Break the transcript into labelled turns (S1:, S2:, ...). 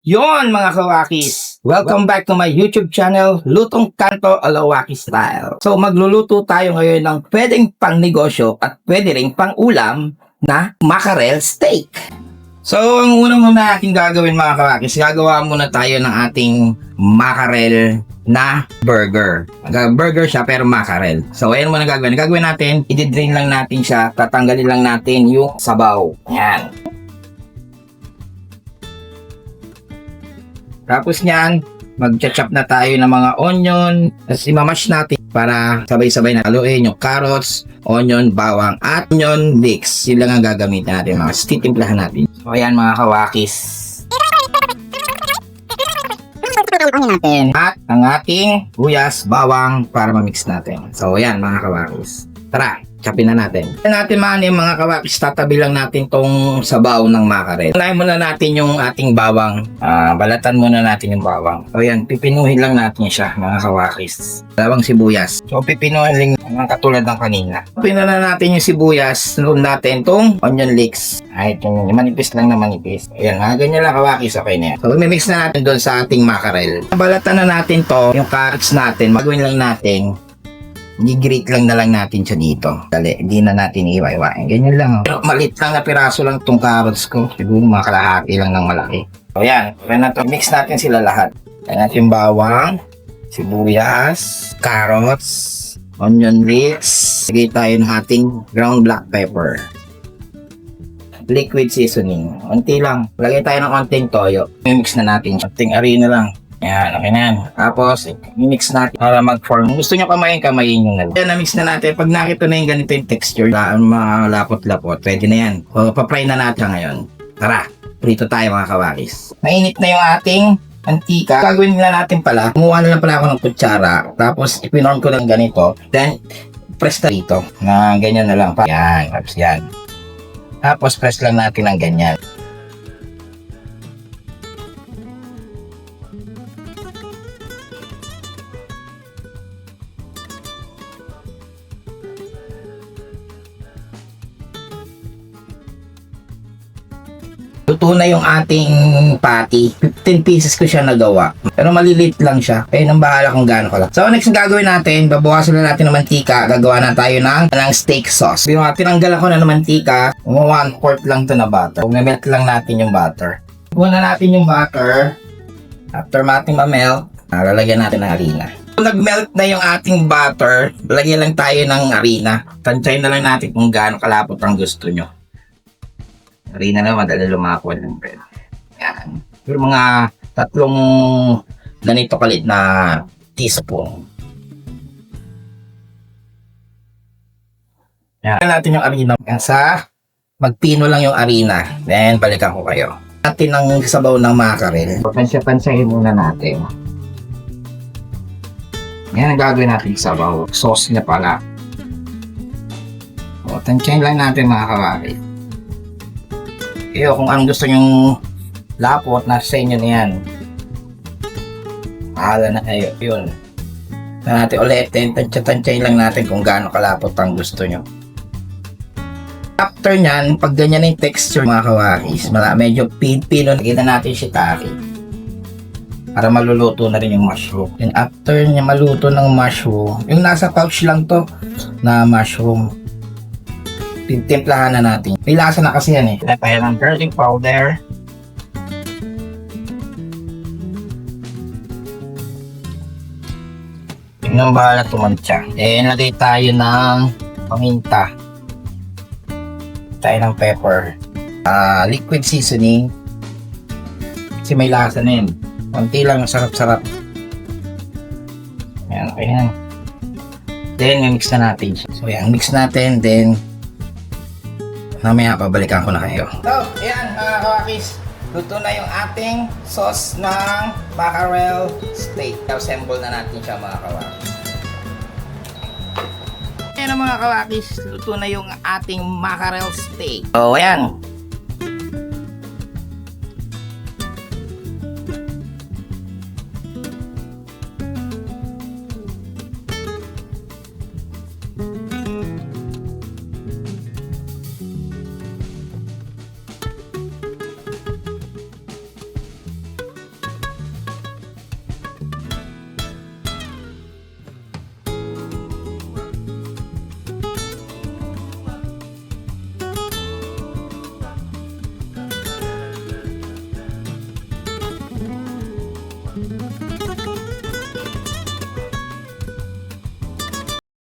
S1: Yon mga kawakis! Welcome back to my YouTube channel, Lutong Kanto Alawaki Style. So magluluto tayo ngayon ng pwedeng pang negosyo at pwede ring pang ulam na mackerel steak. So ang unang muna ating gagawin mga kawakis, gagawa muna tayo ng ating mackerel na burger. Burger siya pero mackerel. So ayan muna gagawin. Gagawin natin, i-drain lang natin siya, tatanggalin lang natin yung sabaw. Yan. Tapos niyan, mag-chop na tayo ng mga onion. Tapos imamash natin para sabay-sabay na haluin yung carrots, onion, bawang, at onion mix. Yun lang ang gagamitin natin mga. Titimplahan natin. So ayan mga kawakis. At ang ating buyas, bawang para ma-mix natin. So ayan mga kawakis. Tara! Chopin na natin. Natin yung mga kawakis, tatabi lang natin tong sabaw ng mackerel. Unahin muna natin yung ating bawang. Balatan muna natin yung bawang. O yan, pipinuhin lang natin siya mga kawakis. Dalawang sibuyas. So pipinuhin lang katulad ng kanina. Pinuhin na natin yung sibuyas. Sunod natin tong onion leeks. Ay, yung manipis lang na manipis. Ayan, ganyan lang kawakis. Okay na yan. So mimix na natin doon sa ating mackerel. Balatan na natin to, yung carrots natin. Magawin lang natin. I-grate lang na lang natin siya dito. Dali, hindi na natin iiwa-iwain. Ganyan lang. Pero maliit lang na piraso lang itong carrots ko. Siguro mga kalahati lang ng malaki. So yan, okay na to. Mix natin sila lahat. Yan natin bawang, sibuyas, carrots, onion leeks. Lagay tayo ng ating ground black pepper. Liquid seasoning. Unti lang. Lagay tayo ng konting toyo. Mix na natin. Konting harina lang. Yan, okay na yan. Tapos, i-mix natin para mag-form. Gusto nyo kamayin nyo na. Yan, na-mix na natin. Pag nakita na yung ganito yung texture, malapot-lapot, pwede na yan. So, pa-fry na natin ngayon. Tara, prito tayo mga kawakis. Mainit na yung ating antika. Gagawin na natin pala, kumuha na lang pala ako ng kutsara. Tapos, ipinorm ko lang ganito. Then, press na dito. Na ganyan na lang. Yan, tapos yan. Tapos, press lang natin ng ganyan. Luto na yung ating patty. 15 pieces ko siya nagawa. Pero maliliit lang siya. Kaya nang bahala kung gaano ko lang. So next na gagawin natin, babawasan na natin ng mantika. Gagawa na tayo ng steak sauce. Tinanggal ako na ng mantika. 1/4 lang to na butter. Melt lang natin yung butter. Kuha natin yung butter. After natin ma-melt, lalagyan natin ng harina. Kung nag-melt na yung ating butter, lagyan lang tayo ng harina. Tansyahin na lang natin kung gaano kalapot ang gusto nyo. Harina na madali lumakwan ng bread. Yan. Yung mga 3 ganito kalit na teaspoon. Yan. Natin yung harina. Magpino lang yung harina. Then, balikan ko kayo. Natin ang sabaw ng mackerel. Pansya-pansahin muna natin. Yan ang gagawin natin sabaw. Sauce niya pala. O, tansyahin lang natin mga kawakis. Iyo, kung anong gusto nyong lapot, nasa inyo na yan. Mahala na kayo. Yun. Na natin ulitin, tansya-tansyahin lang natin kung gaano kalapot ang gusto nyo. After nyan, pag ganyan na yung texture mga kawakis, medyo pino, nakita natin shiitake. Para maluluto na rin yung mushroom. And after niya maluto ng mushroom, yung nasa pouch lang to na mushroom. Timplahan na natin. May lasa na kasi yan eh. Kaya tayo ng garlic powder. Tingnan bahala tumantya. Lagay tayo ng paminta. Tayo ng pepper. Liquid seasoning. Kasi may lasa na yun. Konti lang, sarap-sarap. Ayan, okay na. Then, mix na natin. So, yan, mix natin. Then, mamaya pabalikan ko na kayo. So, ayan mga kawakis. Luto na yung ating sauce ng mackerel steak. Assemble na natin siya mga kawakis. Ayan mga kawakis. Luto na yung ating mackerel steak. So, ayan.